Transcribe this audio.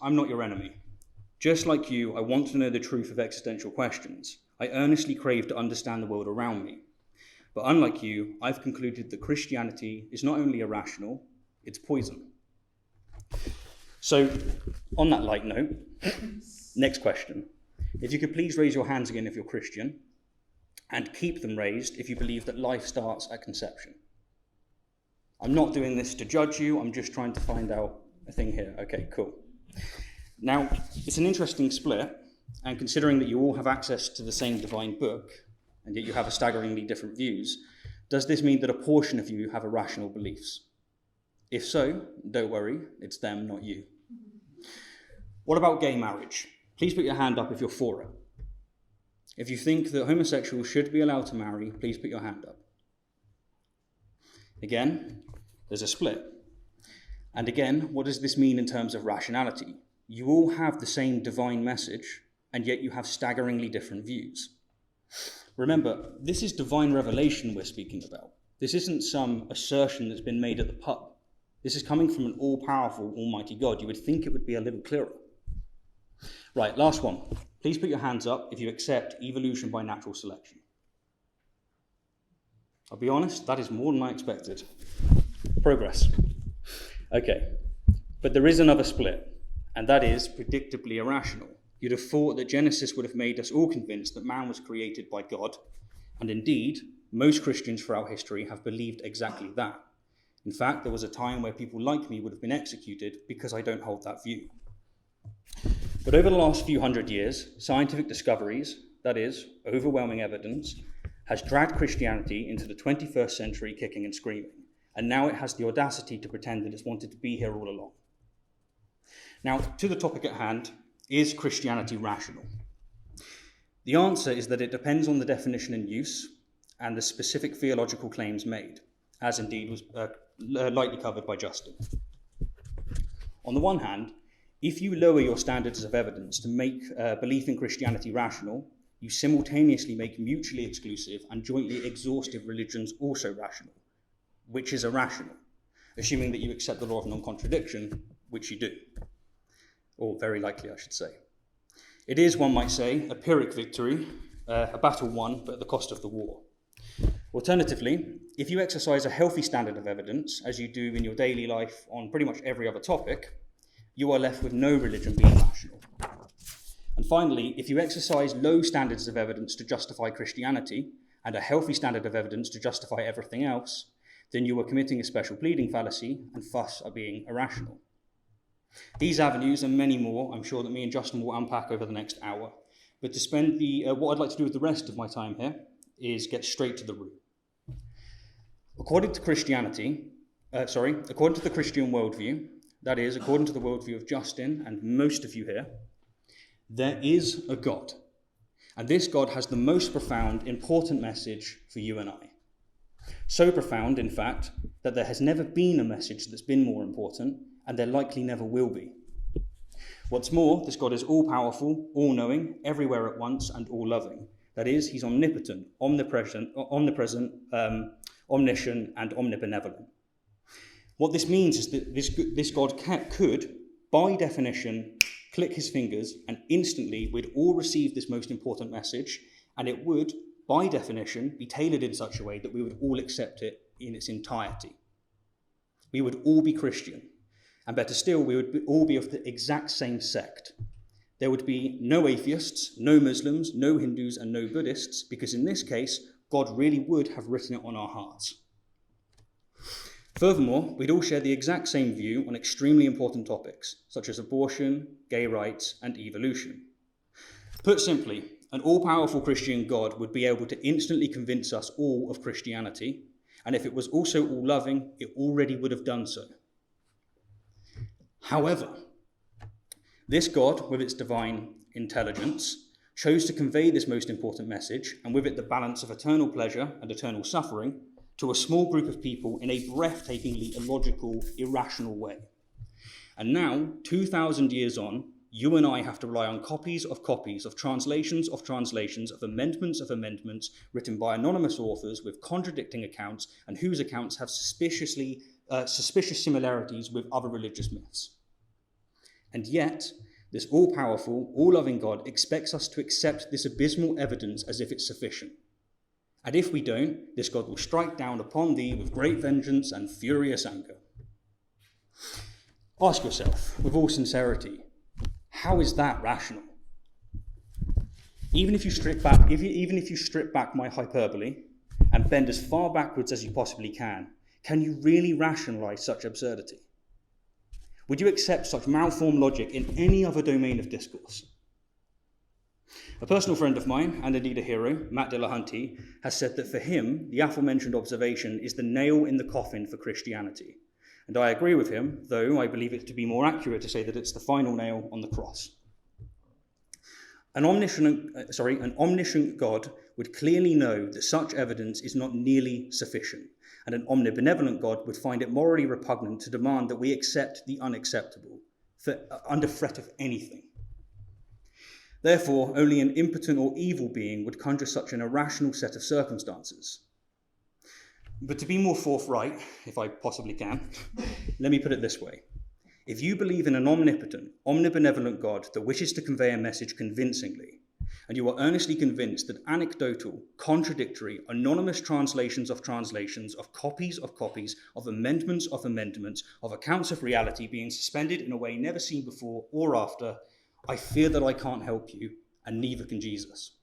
I'm not your enemy. Just like you, I want to know the truth of existential questions. I earnestly crave to understand the world around me. But unlike you, I've concluded that Christianity is not only irrational, it's poison. So, on that light note, next question. If you could please raise your hands again if you're Christian, and keep them raised if you believe that life starts at conception. I'm not doing this to judge you, I'm just trying to find out a thing here. Okay, cool. Now, it's an interesting split, and considering that you all have access to the same divine book, and yet you have staggeringly different views, does this mean that a portion of you have irrational beliefs? If so, don't worry, it's them, not you. What about gay marriage? Please put your hand up if you're for it. If you think that homosexuals should be allowed to marry, please put your hand up. Again, there's a split. And again, what does this mean in terms of rationality? You all have the same divine message, and yet you have staggeringly different views. Remember, this is divine revelation we're speaking about. This isn't some assertion that's been made at the pub. This is coming from an all-powerful, almighty God. You would think it would be a little clearer. Right, last one. Please put your hands up if you accept evolution by natural selection. I'll be honest, that is more than I expected. Progress. Okay, but there is another split, and that is predictably irrational. You'd have thought that Genesis would have made us all convinced that man was created by God, and indeed, most Christians throughout history have believed exactly that. In fact, there was a time where people like me would have been executed because I don't hold that view. But over the last few hundred years, scientific discoveries, that is, overwhelming evidence, has dragged Christianity into the 21st century kicking and screaming, and now it has the audacity to pretend that it's wanted to be here all along. Now, to the topic at hand, is Christianity rational? The answer is that it depends on the definition in use and the specific theological claims made, as indeed was lightly covered by Justin. On the one hand, if you lower your standards of evidence to make belief in Christianity rational, you simultaneously make mutually exclusive and jointly exhaustive religions also rational, which is irrational, assuming that you accept the law of non-contradiction, which you do. Or very likely, I should say. It is, one might say, a Pyrrhic victory, a battle won, but at the cost of the war. Alternatively, if you exercise a healthy standard of evidence, as you do in your daily life on pretty much every other topic, you are left with no religion being rational. And finally, if you exercise low standards of evidence to justify Christianity, and a healthy standard of evidence to justify everything else, then you are committing a special pleading fallacy, and thus are being irrational. These avenues and many more, I'm sure that me and Justin will unpack over the next hour. But to spend what I'd like to do with the rest of my time here is get straight to the root. According to the Christian worldview, that is, according to the worldview of Justin and most of you here, there is a God. And this God has the most profound, important message for you and I. So profound, in fact, that there has never been a message that's been more important, and there likely never will be. What's more, this God is all-powerful, all-knowing, everywhere at once, and all-loving. That is, he's omnipotent, omnipresent, omniscient, and omnibenevolent. What this means is that this God could, by definition, click his fingers, and instantly we'd all receive this most important message, and it would, by definition, be tailored in such a way that we would all accept it in its entirety. We would all be Christian. And better still, we would all be of the exact same sect. There would be no atheists, no Muslims, no Hindus, and no Buddhists, because in this case, God really would have written it on our hearts. Furthermore, we'd all share the exact same view on extremely important topics, such as abortion, gay rights, and evolution. Put simply, an all-powerful Christian God would be able to instantly convince us all of Christianity, and if it was also all-loving, it already would have done so. However, this God, with its divine intelligence, chose to convey this most important message, and with it the balance of eternal pleasure and eternal suffering, to a small group of people in a breathtakingly illogical, irrational way. And now, 2,000 years on, you and I have to rely on copies, of translations, of amendments, written by anonymous authors with contradicting accounts, and whose accounts have suspicious similarities with other religious myths. And yet, this all-powerful, all-loving God expects us to accept this abysmal evidence as if it's sufficient. And if we don't, this God will strike down upon thee with great vengeance and furious anger. Ask yourself, with all sincerity, how is that rational? Even if you strip back my hyperbole and bend as far backwards as you possibly can you really rationalize such absurdity? Would you accept such malformed logic in any other domain of discourse? A personal friend of mine, and indeed a hero, Matt Dillahunty, has said that for him, the aforementioned observation is the nail in the coffin for Christianity. And I agree with him, though I believe it to be more accurate to say that it's the final nail on the cross. An omniscient God would clearly know that such evidence is not nearly sufficient, and an omnibenevolent God would find it morally repugnant to demand that we accept the unacceptable under threat of anything. Therefore, only an impotent or evil being would conjure such an irrational set of circumstances. But to be more forthright, if I possibly can, let me put it this way. If you believe in an omnipotent, omnibenevolent God that wishes to convey a message convincingly, and you are earnestly convinced that anecdotal, contradictory, anonymous translations, of copies, of amendments, of accounts of reality being suspended in a way never seen before or after, I fear that I can't help you, and neither can Jesus.